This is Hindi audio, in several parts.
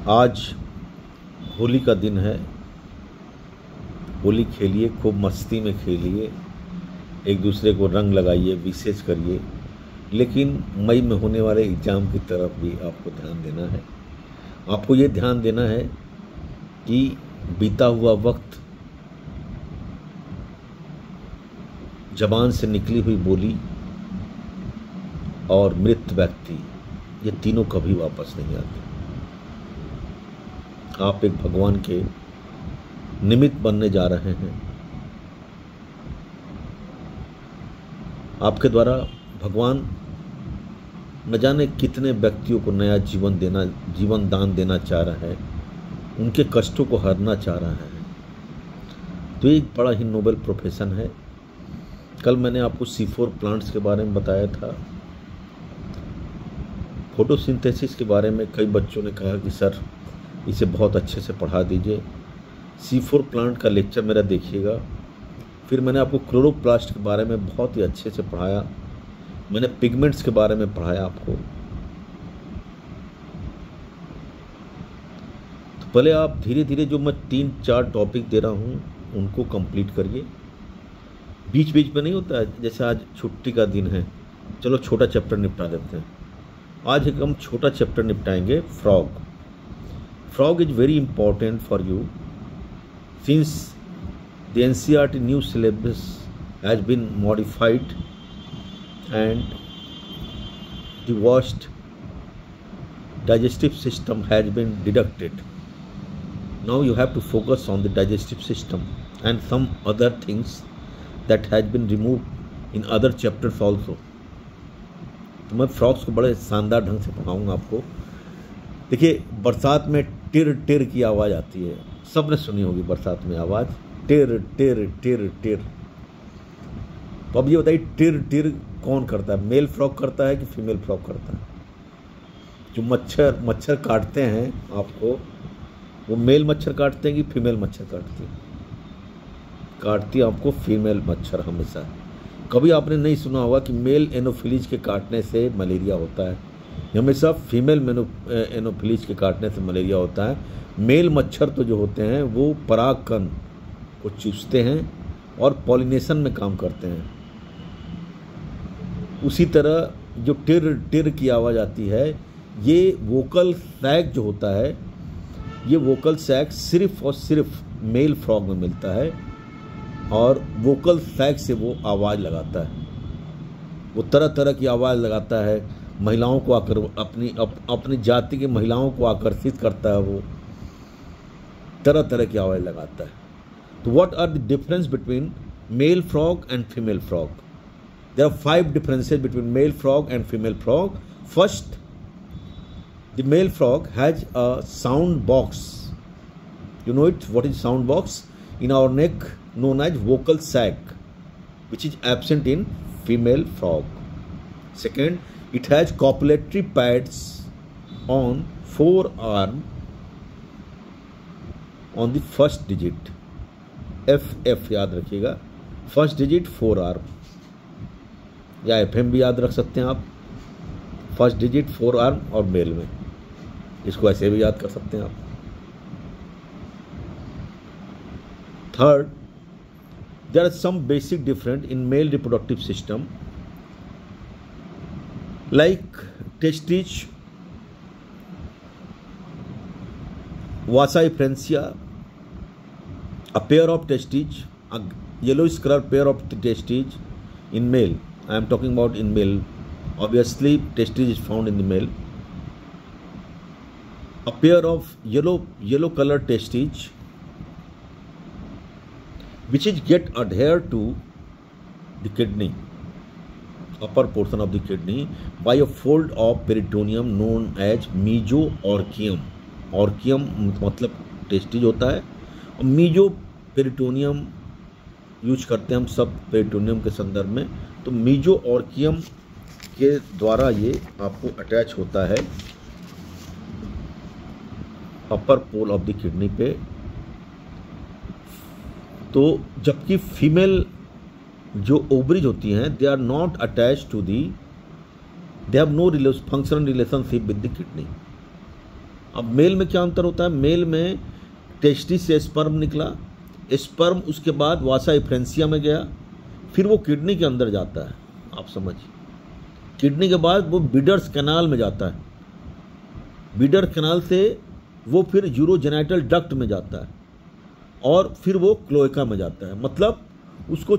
आज होली का दिन है। होली खेलिए, खूब मस्ती में खेलिए, एक दूसरे को रंग लगाइए, विशेष करिए, लेकिन मई में होने वाले एग्ज़ाम की तरफ भी आपको ध्यान देना है। आपको ये ध्यान देना है कि बीता हुआ वक्त, ज़बान से निकली हुई बोली और मृत व्यक्ति, ये तीनों कभी वापस नहीं आते। आप एक भगवान के निमित्त बनने जा रहे हैं। आपके द्वारा भगवान न जाने कितने व्यक्तियों को नया जीवन दान देना चाह रहा है, उनके कष्टों को हरना चाह रहा है। तो ये एक बड़ा ही नोबल प्रोफेशन है। कल मैंने आपको C4 प्लांट्स के बारे में बताया था। फोटोसिंथेसिस के बारे में कई बच्चों ने कहा कि सर इसे बहुत अच्छे से पढ़ा दीजिए। C4 प्लांट का लेक्चर मेरा देखिएगा। फिर मैंने आपको क्लोरोप्लास्ट के बारे में बहुत ही अच्छे से पढ़ाया। मैंने पिगमेंट्स के बारे में पढ़ाया आपको। तो पहले आप धीरे धीरे जो मैं 3-4 टॉपिक दे रहा हूँ उनको कंप्लीट करिए। बीच बीच में नहीं होता है, जैसे आज छुट्टी का दिन है, चलो छोटा चैप्टर निपटा देते हैं। आज एक हम छोटा चैप्टर निपटाएंगे, frog. Frog is very important for you since the NCERT new syllabus has been modified and the worst digestive system has been deducted. Now you have to focus on the digestive system and some other things that has been removed in other chapters also. तो मैं फ्रॉग्स को बड़े शानदार ढंग से पढ़ाऊँगा आपको। देखिए, बरसात में टिर टिर की आवाज़ आती है, सबने सुनी होगी बरसात में आवाज़, टिर टिर टिर टिर। तो अब ये बताइए, टिर टिर कौन करता है? मेल फ्रॉग करता है कि फीमेल फ्रॉग करता है? जो मच्छर काटते हैं आपको, वो मेल मच्छर काटते हैं कि फीमेल मच्छर काटती है? काटती है आपको फीमेल मच्छर हमेशा। कभी आपने नहीं सुना होगा कि मेल एनोफिलीज के काटने से मलेरिया होता है। हमेशा फीमेल एनोफिलीज के काटने से मलेरिया होता है। मेल मच्छर तो जो होते हैं वो परागकण को चूसते हैं और पॉलिनेशन में काम करते हैं। उसी तरह जो टिर टिर की आवाज़ आती है, ये वोकल सैक जो होता है, ये वोकल सैक सिर्फ और सिर्फ मेल फ्रॉग में मिलता है और वोकल सैक से वो आवाज़ लगाता है। वो तरह तरह की आवाज़ लगाता है, महिलाओं को अपनी जाति की महिलाओं को आकर्षित करता है। वो तरह तरह की आवाज़ लगाता है। तो what are the difference between male frog and female frog? There are 5 differences between male frog and female frog. First, the male frog has a sound box. You know it? What is sound box? In our neck, known as vocal sac, which is absent in female frog. Second, it has copulatory pads on forearm on the first digit. F याद रखिएगा, फर्स्ट डिजिट forearm, या FM भी याद रख सकते हैं आप। फर्स्ट डिजिट forearm और मेल में, इसको ऐसे भी याद कर सकते हैं आप। Third, there are some basic difference in male reproductive system, like testes, vasa efferentia, a pair of testes, a yellowish color pair of testes in male. I am talking about in male. Obviously, testes is found in the male. A pair of yellow color testes, which is get adhered to the kidney, upper portion of the kidney, by a fold of peritoneum known as mesoarchium. Archium मतलब टेस्टिज होता है, और मीजो पेरिटोनियम यूज करते हैं हम सब पेरिटोनियम के संदर्भ में। तो mesoarchium के द्वारा ये आपको अटैच होता है upper pole of the kidney पे। तो जबकि फीमेल जो ओवरीज होती हैं, they are not attach to the, they have no functional relationship with the kidney. अब मेल में क्या अंतर होता है? मेल में टेस्टिस से स्पर्म निकला, स्पर्म उसके बाद वासा एफ्रेंसिया में गया, फिर वो किडनी के अंदर जाता है। आप समझिए, किडनी के बाद वो बीडर्स कैनाल में जाता है, बीडर कैनाल से वो फिर यूरोजेनाइटल डक्ट में जाता है और फिर वो क्लोएका में जाता है। मतलब उसको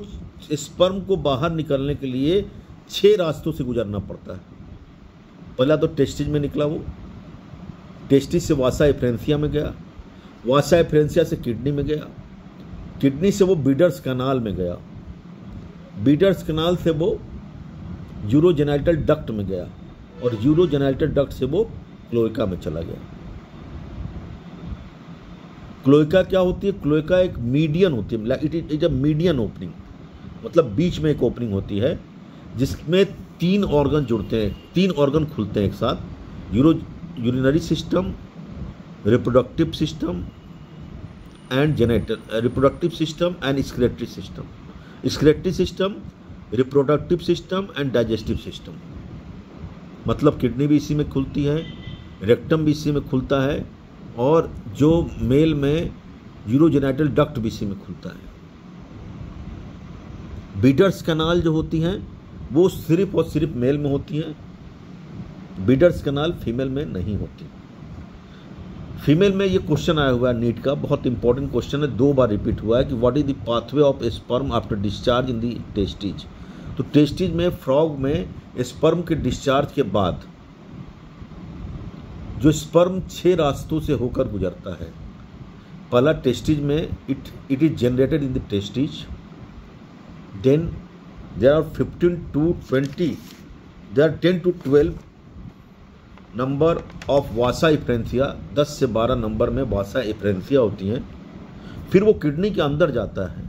स्पर्म को बाहर निकलने के लिए 6 रास्तों से गुजरना पड़ता है। पहला तो टेस्टिस में निकला, वो टेस्टिस से वासा एफ्रेंसिया में गया, वासा एफ्रेंसिया से किडनी में गया, किडनी से वो बीडर्स कैनाल में गया, बीडर्स कैनाल से वो यूरोजेनाइटल डक्ट में गया और यूरोजेनाइटल डक्ट से वो क्लोएका में चला गया। क्लोएका क्या होती है? क्लोएका एक मीडियन होती है, it is a median opening, मतलब बीच में एक ओपनिंग होती है जिसमें 3 ऑर्गन जुड़ते हैं, 3 ऑर्गन खुलते हैं एक साथ, urinary system, reproductive system and genital, reproductive system and excretory system, excretory system, reproductive system and digestive system. मतलब किडनी भी इसी में खुलती है, रेक्टम भी इसी में खुलता है और जो मेल में यूरोजेनाइटल डक्ट भी इसी में खुलता है। बीडर्स कैनाल जो होती हैं वो सिर्फ और सिर्फ मेल में होती हैं, बीडर्स कैनाल फीमेल में नहीं होती। फीमेल में ये क्वेश्चन आया हुआ है नीट का, बहुत इंपॉर्टेंट क्वेश्चन है, 2 बार रिपीट हुआ है कि what is the pathway of sperm after discharge in the testes. तो टेस्टिज में, फ्रॉग में स्पर्म के डिस्चार्ज के बाद जो स्पर्म 6 रास्तों से होकर गुजरता है। पहला टेस्टिज में it is generated in the testes, then there are 15 to 20, there are 10 to 12 number of vasa efferentia, 10 से 12 नंबर में वासा एफ्रेंसिया होती हैं। फिर वो किडनी के अंदर जाता है,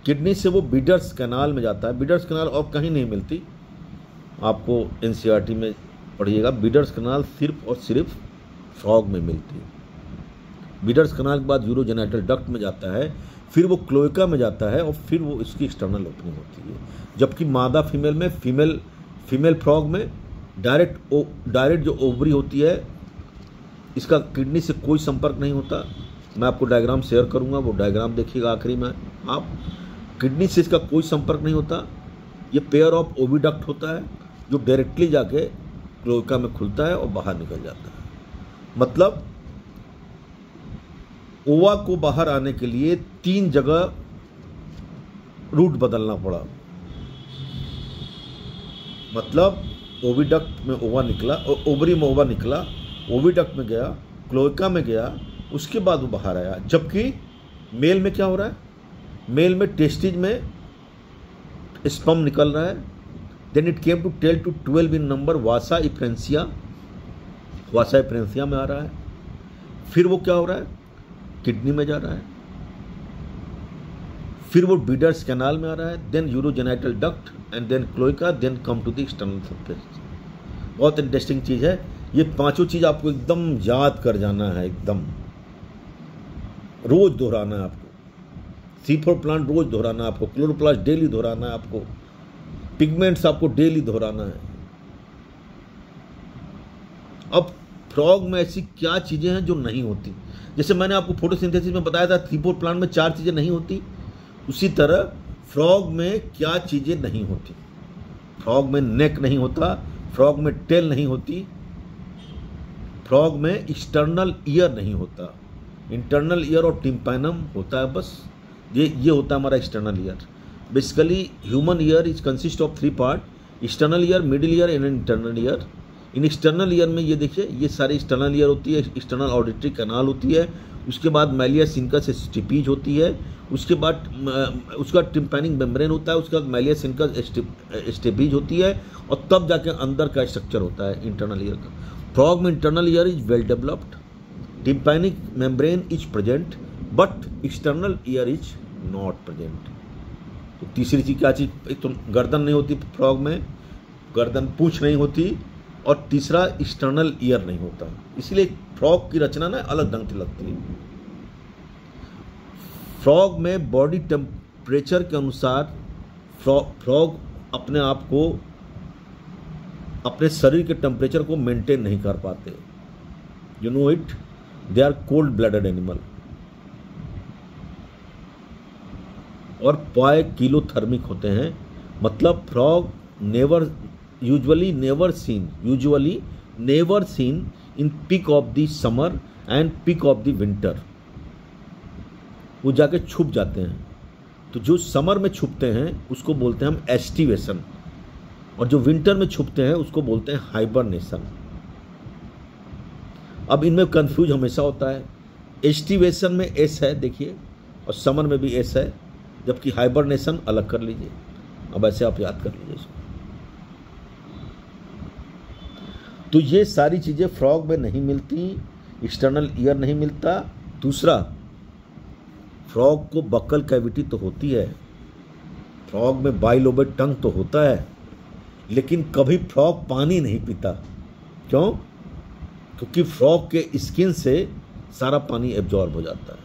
किडनी से वो बीडर्स कैनाल में जाता है। बीडर्स कैनाल और कहीं नहीं मिलती, आपको एनसीईआरटी में पढ़िएगा, बीडर्स कैनाल सिर्फ और सिर्फ फ्रॉग में मिलती है। बीडर्स कैनाल के बाद यूरोजेनाइटल डक्ट में जाता है, फिर वो क्लोएका में जाता है और फिर वो इसकी एक्सटर्नल ओपनिंग होती है। जबकि मादा फीमेल में, फीमेल फ्रॉग में डायरेक्ट जो ओवरी होती है इसका किडनी से कोई संपर्क नहीं होता। मैं आपको डायग्राम शेयर करूंगा, वो डायग्राम देखिएगा आखिरी में आप। किडनी से इसका कोई संपर्क नहीं होता, ये पेयर ऑफ ओविडक्ट होता है जो डायरेक्टली जाके क्लोएका में खुलता है और बाहर निकल जाता है। मतलब ओवा को बाहर आने के लिए 3 जगह रूट बदलना पड़ा। मतलब ओविडक्ट में ओवा निकला, ओवरी में ओवा निकला, ओविडक्ट में गया, क्लोएका में गया, उसके बाद वो बाहर आया। जबकि मेल में क्या हो रहा है? मेल में टेस्टिज में स्पर्म निकल रहा है, then it came to 10 to 12 in number vasa efferentia, vasa efferentia में आ रहा है। फिर वो क्या हो रहा है? किडनी में जा रहा है, फिर वो बीडर्स कैनाल में आ रहा है, then urogenital duct and then cloaca, then come to the external surface. बहुत इंटरेस्टिंग चीज़ है ये, 5 चीज़ आपको एकदम याद कर जाना है, एकदम रोज दोहराना है आपको। C4 प्लांट रोज दोहराना है आपको, क्लोरोप्लास्ट डेली दोहराना है आपको, पिगमेंट्स आपको डेली दोहराना है। अब फ्रॉग में ऐसी क्या चीज़ें हैं जो नहीं होती? जैसे मैंने आपको फोटोसिंथेसिस में बताया था C4 प्लांट में 4 चीज़ें नहीं होती, उसी तरह फ्रॉग में क्या चीज़ें नहीं होती? फ्रॉग में नेक नहीं होता, फ्रॉग में टेल नहीं होती, फ्रॉग में एक्सटर्नल ईयर नहीं होता, इंटरनल ईयर और टिम्पैनम होता है बस। ये होता है हमारा external ear. Basically human ear is consist of 3 part, external ear, middle ear and internal ear. In external ear में ये देखिए, ये सारी एक्सटर्नल ईयर होती है, एक्सटर्नल ऑडिटरी कैनाल होती है, उसके बाद मैलिया सिनकस स्टिपीज होती है, उसके बाद उसका टिम्पैनिक मेम्ब्रेन होता है, उसके बाद मैलिया सिनकस स्टिपीज होती है और तब जाके अंदर का स्ट्रक्चर होता है इंटरनल ईयर का। फ्रॉग में internal ear is well developed, tympanic membrane is present but external ear is not present. तो तीसरी चीज क्या चीज? एक तो गर्दन नहीं होती फ्रॉग में, गर्दन पूंछ नहीं होती, और तीसरा एक्सटर्नल ईयर नहीं होता। इसलिए फ्रॉग की रचना ना अलग ढंग की लगती है। फ्रॉग में बॉडी टेम्परेचर के अनुसार फ्रॉग अपने आप को, अपने शरीर के टेम्परेचर को मेंटेन नहीं कर पाते। You know it, they are cold blooded animal. और पॉइकिलोथर्मिक होते हैं, मतलब frog usually never seen in peak of the summer and peak of the winter. वो जाके छुप जाते हैं, तो जो समर में छुपते हैं उसको बोलते हैं हम एस्टिवेशन, और जो विंटर में छुपते हैं उसको बोलते हैं हाइबरनेशन। अब इनमें कंफ्यूज हमेशा होता है, एस्टिवेशन में एस है देखिए, और समर में भी एस है, जबकि हाइबरनेशन अलग कर लीजिए। अब ऐसे आप याद कर लीजिए इसको। तो ये सारी चीजें फ्रॉग में नहीं मिलती, एक्सटर्नल ईयर नहीं मिलता। दूसरा, फ्रॉग को बक्कल कैविटी तो होती है, फ्रॉग में बाइलोबेड टंग तो होता है, लेकिन कभी फ्रॉग पानी नहीं पीता। क्यों? क्योंकि फ्रॉग के स्किन से सारा पानी एब्जॉर्ब हो जाता है।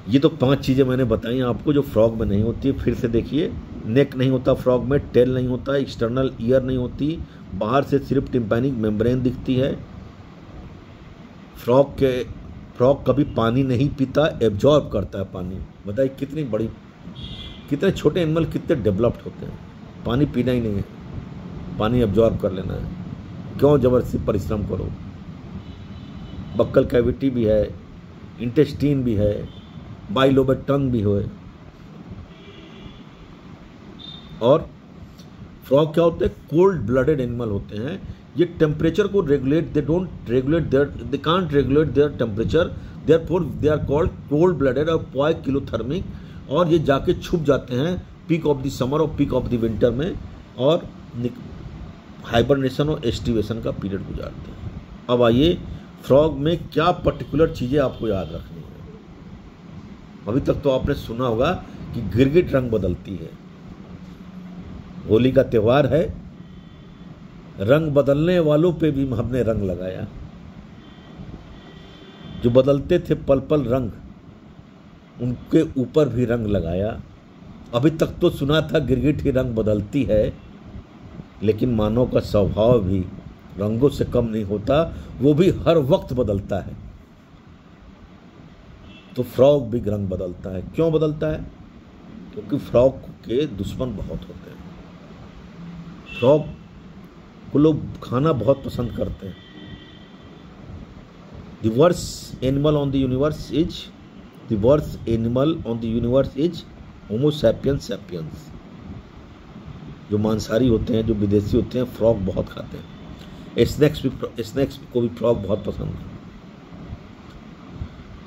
ये तो 5 चीजें मैंने बताई आपको जो फ्रॉग में नहीं होती है। फिर से देखिए, नेक नहीं होता फ्रॉग में, टेल नहीं होता, एक्सटर्नल ईयर नहीं होती, बाहर से सिर्फ टिम्पैनिक मेम्ब्रेन दिखती है। फ्रॉग कभी पानी नहीं पीता, एब्जॉर्ब करता है पानी। बताइए कितने छोटे एनिमल कितने डेवलप्ड होते हैं। पानी पीना ही नहीं है, पानी एब्जॉर्ब कर लेना है। क्यों जबरदस्ती परिश्रम करो? बक्कल कैविटी भी है, इंटेस्टीन भी है, बाइलोबेड टंग भी है। और फ्रॉग क्या होते हैं? कोल्ड ब्लडेड एनिमल होते हैं। ये टेम्परेचर को regulate, they can't regulate their temperature, therefore they are called cold blooded और पॉइकिलोथर्मिक। और ये जाके छुप जाते हैं पीक ऑफ द समर और पीक ऑफ द विंटर में, और हाइबरनेशन और एस्टिवेशन का पीरियड गुजारते हैं। अब आइए, फ्रॉग में क्या पर्टिकुलर चीजें आपको याद रखनी है। अभी तक तो आपने सुना होगा कि गिरगिट रंग बदलती है। होली का त्योहार है, रंग बदलने वालों पे भी हमने रंग लगाया। जो बदलते थे पल पल रंग, उनके ऊपर भी रंग लगाया। अभी तक तो सुना था गिरगिट ही रंग बदलती है, लेकिन मानव का स्वभाव भी रंगों से कम नहीं होता, वो भी हर वक्त बदलता है। तो फ्रॉग भी रंग बदलता है। क्यों बदलता है? क्योंकि फ्रॉग के दुश्मन बहुत होते हैं। फ्रॉग को लोग खाना बहुत पसंद करते हैं। The worst animal on the universe is Homo sapiens sapiens। जो मांसाहारी होते हैं, जो विदेशी होते हैं, फ्रॉग बहुत खाते हैं। स्नैक्स को भी फ्रॉग बहुत पसंद है।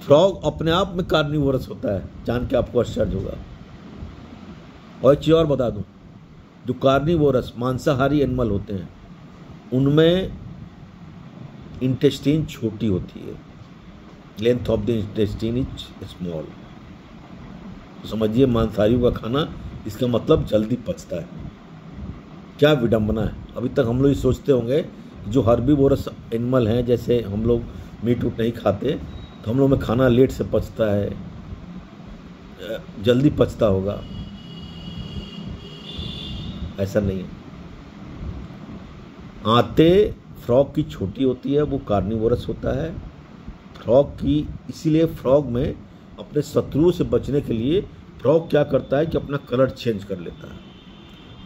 फ्रॉग अपने आप में कार्निवोरस होता है, जान के आपको आश्चर्य होगा। और एक चीज और बता दूं, जो कार्निवोरस मांसाहारी एनिमल होते हैं, उनमें इंटेस्टीन छोटी होती है। Length of the intestine is small. तो समझिए, मांसाहारियों का खाना इसका मतलब जल्दी पचता है। क्या विडंबना है। अभी तक हम लोग ये सोचते होंगे जो हर्बीवोरस एनिमल हैं, जैसे हम लोग मीट उट नहीं खाते, तो हम लोग में खाना लेट से पचता है, जल्दी पचता होगा। ऐसा नहीं है। आंतें फ्रॉग की छोटी होती है, वो कार्निवोरस होता है। फ्रॉग की, इसीलिए फ्रॉग में अपने शत्रुओं से बचने के लिए फ्रॉग क्या करता है कि अपना कलर चेंज कर लेता है।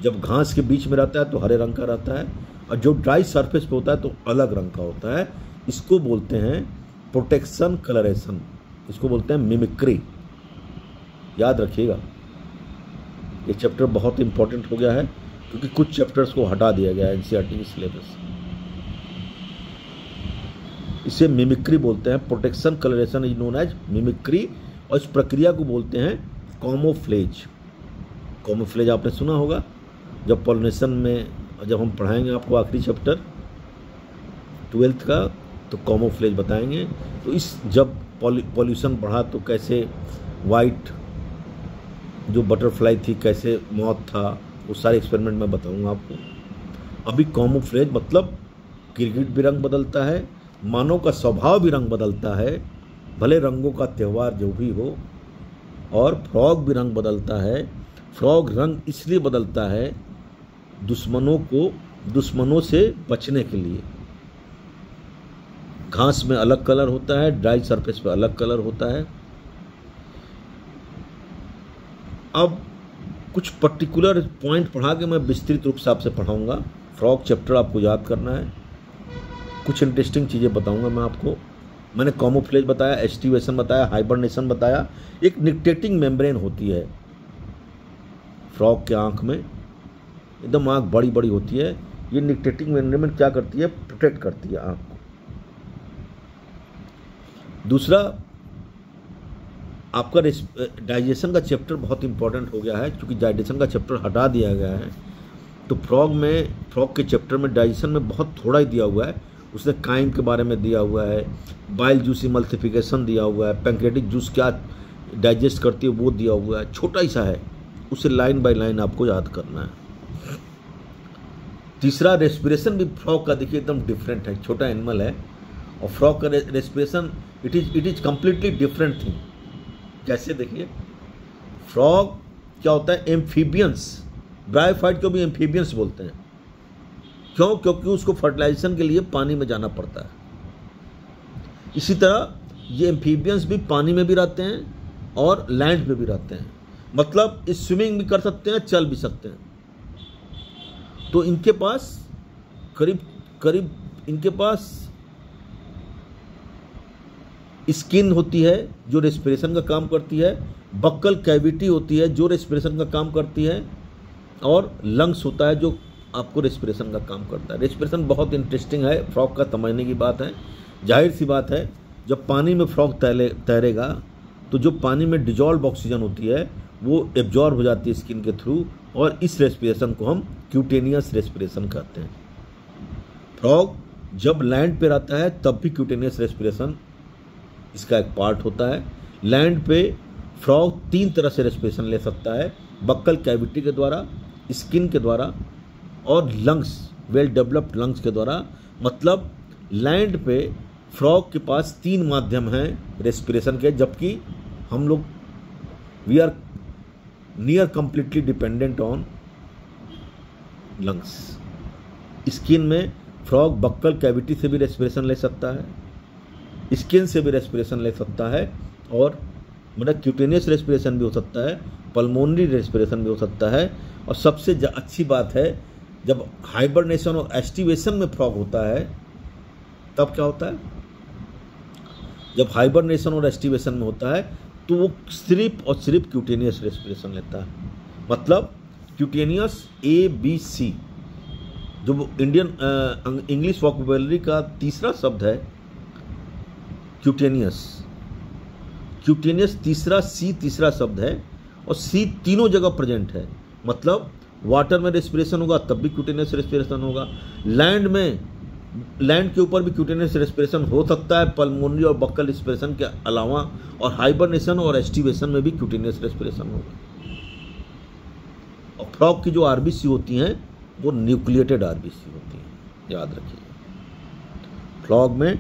जब घास के बीच में रहता है तो हरे रंग का रहता है, और जो ड्राई सरफेस पे होता है तो अलग रंग का होता है। इसको बोलते हैं प्रोटेक्शन कलरेशन, इसको बोलते हैं मिमिक्री। याद रखिएगा, ये चैप्टर बहुत इंपॉर्टेंट हो गया है, क्योंकि कुछ चैप्टर्स को हटा दिया गया है एनसीईआरटी के सिलेबस। इसे मिमिक्री बोलते हैं। Protection coloration is known as mimicry, और इस प्रक्रिया को बोलते हैं कैमोफ्लेज। कैमोफ्लेज आपने सुना होगा, जब पॉलिनेशन में जब हम पढ़ाएंगे आपको आखिरी चैप्टर 12th का, तो कैमोफ्लेज बताएंगे। तो इस जब पॉल्यूशन बढ़ा तो कैसे वाइट जो बटरफ्लाई थी कैसे मौत था, वो सारे एक्सपेरिमेंट मैं बताऊंगा आपको। अभी कैमोफ्लेज मतलब गिरगिट भी रंग बदलता है, मानव का स्वभाव भी रंग बदलता है, भले रंगों का त्यौहार जो भी हो। और फ्रॉग भी रंग बदलता है। फ्रॉग रंग इसलिए बदलता है दुश्मनों को दुश्मनों से बचने के लिए। घास में अलग कलर होता है, ड्राई सरफेस पे अलग कलर होता है। अब कुछ पर्टिकुलर पॉइंट पढ़ा के मैं विस्तृत रूप से आपसे पढ़ाऊंगा। फ्रॉग चैप्टर आपको याद करना है। कुछ इंटरेस्टिंग चीज़ें बताऊंगा मैं आपको। मैंने कैमोफ्लेज बताया, एस्टिवेशन बताया, हाइबरनेशन बताया। एक निक्टेटिंग मेम्ब्रेन होती है फ्रॉग के आँख में, एकदम आँख बड़ी बड़ी होती है। ये निक्टेटिंग मेम्ब्रेन क्या करती है, प्रोटेक्ट करती है आँख को। दूसरा, आपका डाइजेशन का चैप्टर बहुत इंपॉर्टेंट हो गया है, क्योंकि डाइजेशन का चैप्टर हटा दिया गया है। तो फ्रॉग के चैप्टर में डाइजेशन में बहुत थोड़ा ही दिया हुआ है। उसने काइम के बारे में दिया हुआ है, बाइल जूस इमल्सिफिकेशन दिया हुआ है, पैंक्रेटिक जूस क्या डाइजेस्ट करती है वो दिया हुआ है, छोटा ही सा है। उसे लाइन बाय लाइन आपको याद करना है। तीसरा, रेस्पिरेशन भी फ्रॉग का देखिए एकदम डिफरेंट है। छोटा एनिमल है और फ्रॉग का respiration it is completely different thing. कैसे देखिए, फ्रॉग क्या होता है, एम्फीबियंस, ब्रायोफाइट को भी एम्फीबियंस बोलते हैं। क्यों? क्योंकि उसको फर्टिलाइजेशन के लिए पानी में जाना पड़ता है। इसी तरह ये एम्फीबियंस भी पानी में भी रहते हैं और लैंड पे भी रहते हैं। मतलब स्विमिंग भी कर सकते हैं, चल भी सकते हैं। तो इनके पास करीब इनके पास स्किन होती है जो रेस्पिरेशन का काम करती है, बक्कल कैविटी होती है जो रेस्पिरेशन का काम करती है, और लंग्स होता है जो आपको रेस्पिरेशन का काम करता है। रेस्पिरेशन बहुत इंटरेस्टिंग है, फ्रॉग का समझने की बात है। जाहिर सी बात है, जब पानी में फ्रॉग तैरेगा तो जो पानी में डिजॉल्व ऑक्सीजन होती है वो एब्जॉर्ब हो जाती है स्किन के थ्रू, और इस रेस्पिरेशन को हम क्यूटेनियस रेस्पिरेशन कहते हैं। फ्रॉग जब लैंड पे रहता है तब भी क्यूटेनियस रेस्पिरेशन इसका एक पार्ट होता है। लैंड पे फ्रॉग 3 तरह से रेस्पिरेशन ले सकता है, बक्कल कैविटी के द्वारा, स्किन के द्वारा और लंग्स, वेल डेवलप्ड लंग्स के द्वारा। मतलब लैंड पे फ्रॉग के पास 3 माध्यम हैं रेस्पिरेशन के, जबकि हम लोग we are near completely dependent on lungs. Skin में फ्रॉग बक्कल कैविटी से भी रेस्पिरेशन ले सकता है, स्किन से भी रेस्पिरेशन ले सकता है, और मतलब क्यूटेनियस रेस्पिरेशन भी हो सकता है, पल्मोनरी रेस्पिरेशन भी हो सकता है। और सबसे अच्छी बात है, जब हाइबरनेशन और एस्टिवेशन में फ्रॉग होता है तब क्या होता है, जब हाइबरनेशन और एस्टिवेशन में होता है तो वो सिर्फ और सिर्फ क्यूटेनियस रेस्पिरेशन लेता है। मतलब क्यूटेनियस ABC, जो इंडियन इंग्लिश वोकैबुलरी का तीसरा शब्द है क्यूटेनियस तीसरा तीसरा शब्द है, और C तीनों जगह प्रेजेंट है। मतलब वाटर में रेस्पिरेशन होगा तब भी क्यूटेनियस रेस्पिरेशन होगा, लैंड के ऊपर भी क्यूटेनियस रेस्पिरेशन हो सकता है पल्मोनरी और बक्कल रेस्पिरेशन के अलावा, और हाइबरनेशन और एस्टिवेशन में भी क्यूटेनियस रेस्पिरेशन होगा। और फ्रॉग की जो RBC होती हैं वो न्यूक्लिएटेड RBC होती हैं, याद रखिए। फ्रॉग में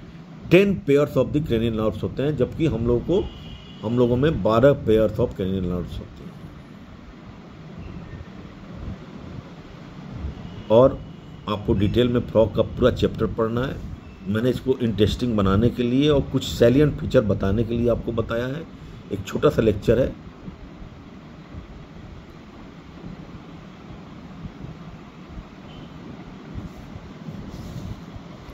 10 pairs of the cranial nerves होते हैं, जबकि हम लोगों में 12 पेयर्स ऑफ क्रेनियल नर्व्स होते हैं। और आपको डिटेल में फ्रॉग का पूरा चैप्टर पढ़ना है। मैंने इसको इंटरेस्टिंग बनाने के लिए और कुछ सैलिएंट फीचर बताने के लिए आपको बताया है। एक छोटा सा लेक्चर है,